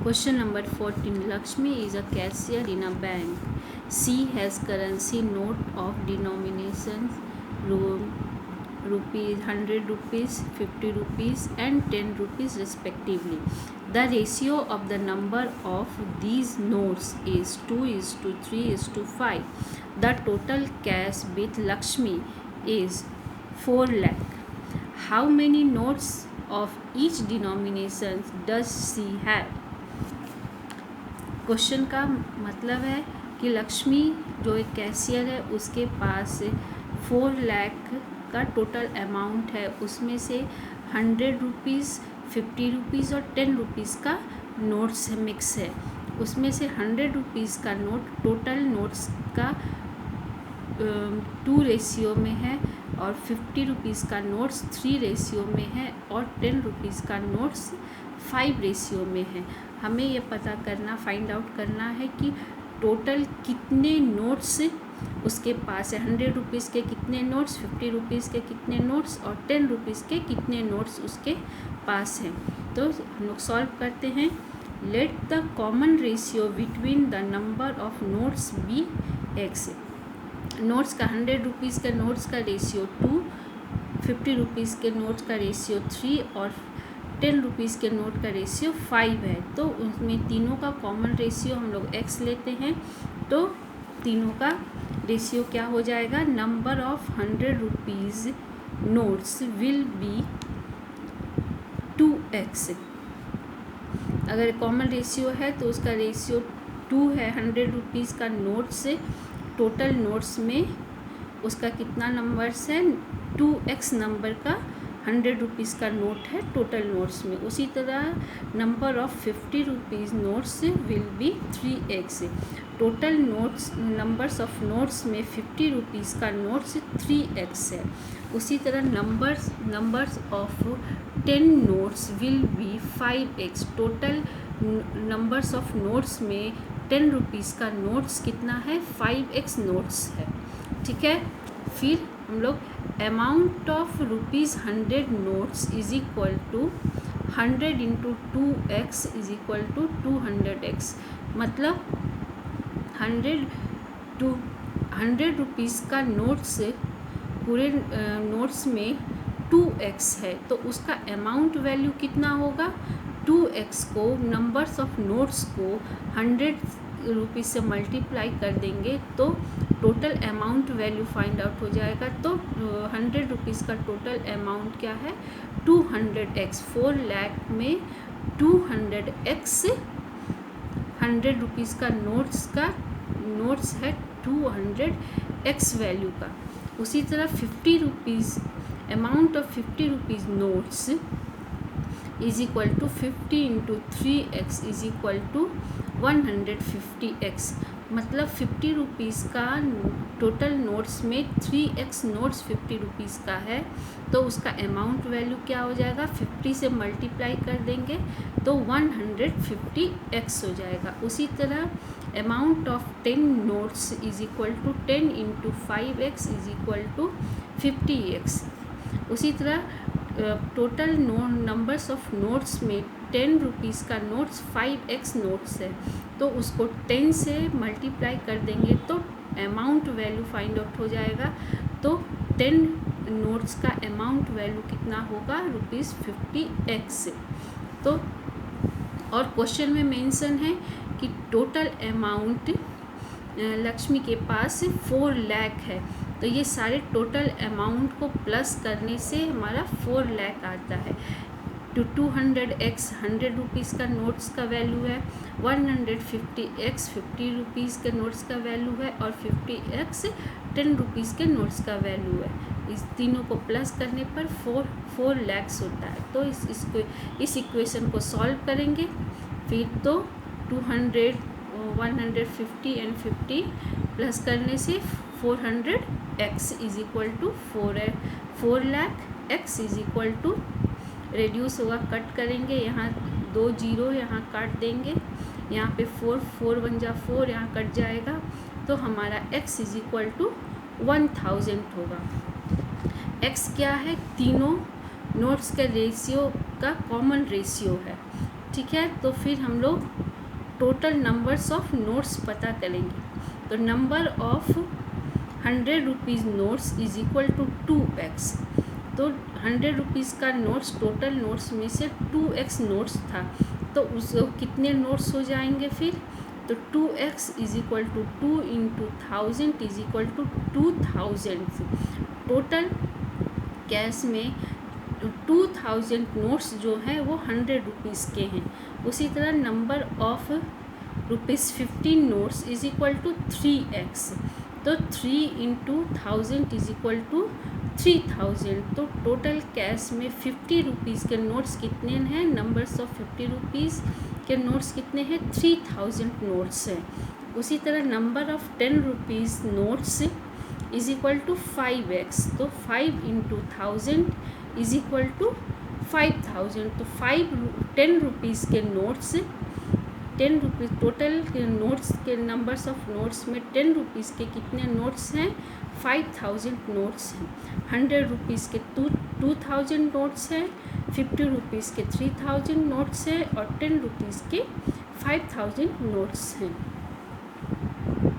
Question number 14. Lakshmi is a cashier in a bank. She has currency note of denominations rupees 100 rupees, 50 rupees and 10 rupees respectively. The ratio of the number of these notes is 2:3:5. The total cash with Lakshmi is 4 lakh. How many notes of each denomination does she have? Question का मतलब है कि लक्ष्मी जो एक cashier है उसके पास 4 लाख का total amount है, उसमें से 100 रुपीज़, 50 रुपीज़ और 10 रुपीज़ का नोट्स मिक्स है। उसमें से 100 रुपीज़ का नोट टोटल नोट्स का 2 रेशियो में है और 50 रुपीज़ का नोट्स 3 रेशियो में है और 10 रुपीज़ का नोट्स 5 रेशियो में है। हमें ये पता करना, फाइंड आउट करना है कि टोटल कितने नोट्स उसके पास है। 100 रुपीज़ के कितने नोट्स, 50 रुपीज़ के कितने नोट्स और 10 रुपीज़ के कितने नोट्स उसके पास हैं। तो हम लोग सॉल्व करते हैं। Let the common ratio between the number of notes be x. Notes का 100 रुपीज़ के नोट्स का रेशियो 2, 50 रुपीज़ के नोट्स का रेशियो 3 और 10 रुपीज़ के नोट का रेशियो 5 है। तो उसमें तीनों का कॉमन रेशियो हम लोग x लेते हैं, तो तीनों का रेशियो क्या हो जाएगा? Number of 100 rupees notes will be 2x। अगर कॉमन रेशियो है तो उसका रेशियो 2 है। 100 रुपीज़ का नोट से टोटल नोट्स में उसका कितना नंबर्स है? 2x नंबर का 100 रुपीज़ का नोट है टोटल नोट्स में। उसी तरह number of 50 rupees notes will be 3x। Total notes numbers of notes में 50 रुपीज़ का नोट्स 3x है। उसी तरह numbers of 10 notes will be 5x। Total numbers of notes में 10 रुपीज़ का नोट्स कितना है? 5x नोट्स है। ठीक है, फिर हम लोग amount of rupees 100 notes is equal to 100 into 2x is equal to 200x। मतलब 100 रुपीज़ का नोट्स पूरे नोट्स में 2x है, तो उसका अमाउंट वैल्यू कितना होगा? 2x को नंबर्स ऑफ नोट्स को 100 रुपीज़ से मल्टीप्लाई कर देंगे तो total amount value find out हो जाएगा। तो 100 रुपीज़ का टोटल अमाउंट क्या है? 200x। 4 लाख में 200x 100 रुपीज़ का नोट्स है 200x वैल्यू का। उसी तरह 50 rupees amount of 50 rupees notes is equal to 50 into 3x is equal to 150x। मतलब 50 रुपीज़ का टोटल नोट्स में 3x नोट्स 50 रुपीज़ का है, तो उसका अमाउंट वैल्यू क्या हो जाएगा? 50 से मल्टीप्लाई कर देंगे तो 150x हो जाएगा। उसी तरह amount of 10 notes is equal to 10 into 5x is equal to 50x। उसी तरह टोटल नंबर्स ऑफ नोट्स में 10 रुपीज़ का नोट्स 5x नोट्स है, तो उसको 10 से मल्टीप्लाई कर देंगे तो अमाउंट वैल्यू फाइंड आउट हो जाएगा। तो 10 नोट्स का अमाउंट वैल्यू कितना होगा? Rupees 50x। तो और क्वेश्चन में मेंशन है कि टोटल अमाउंट लक्ष्मी के पास 4 लाख है, तो ये सारे टोटल अमाउंट को प्लस करने से हमारा 4 लाख आता है। तो 200x 100 रुपीज़ का नोट्स का वैल्यू है, 150x 50 रुपीज़ के नोट्स का वैल्यू है और 50x 10 रुपीज़ के नोट्स का वैल्यू है। इस तीनों को प्लस करने पर 4 लैक्स होता है। तो इस इक्वेशन को सॉल्व करेंगे। फिर तो 200 150 एंड 50 प्लस करने से 400x is equal to 4 lakh x is equal to reduce होगा, कट करेंगे, यहाँ 2 जीरो यहाँ काट देंगे, यहाँ पे 4 1 जा 4 यहाँ कट जाएगा, तो हमारा x इज इक्वल टू 1000 होगा। x क्या है? तीनों नोट्स के रेशियो का कॉमन रेशियो है। ठीक है। तो फिर हम लोग टोटल नंबर्स ऑफ नोट्स पता करेंगे। तो number of 100 rupees notes is equal to 2x। तो 100 रुपीज़ का नोट्स टोटल नोट्स में से 2x नोट्स था, तो उस कितने नोट्स हो जाएंगे फिर? तो 2x is equal to 2 into 1000 is equal to 2000। Total cash में 2000 नोट्स जो हैं वो 100 रुपीज़ के हैं। उसी तरह number of ₹15 notes is equal to 3x। तो 3 इंटू 1000 इज इक्वल टू 3000। तो टोटल कैश में 50 रुपीज़ के नोट्स कितने हैं? नंबर्स ऑफ 50 रुपीज़ के नोट्स कितने हैं? 3000 नोट्स हैं। उसी तरह number of 10 rupees notes is equal to 5x। तो 5 इंटू 1000 इज इक्वल टू 5000। तो 10 रुपीज़ के नोट्स 10 रुपीज़ टोटल के नोट्स के नंबर्स ऑफ नोट्स में 10 रुपीज़ के कितने नोट्स हैं? 5000 नोट्स हैं। 100 रुपीज़ के 2000 नोट्स हैं, 50 रुपीज़ के 3000 नोट्स हैं और 10 रुपीज़ के 5000 नोट्स हैं।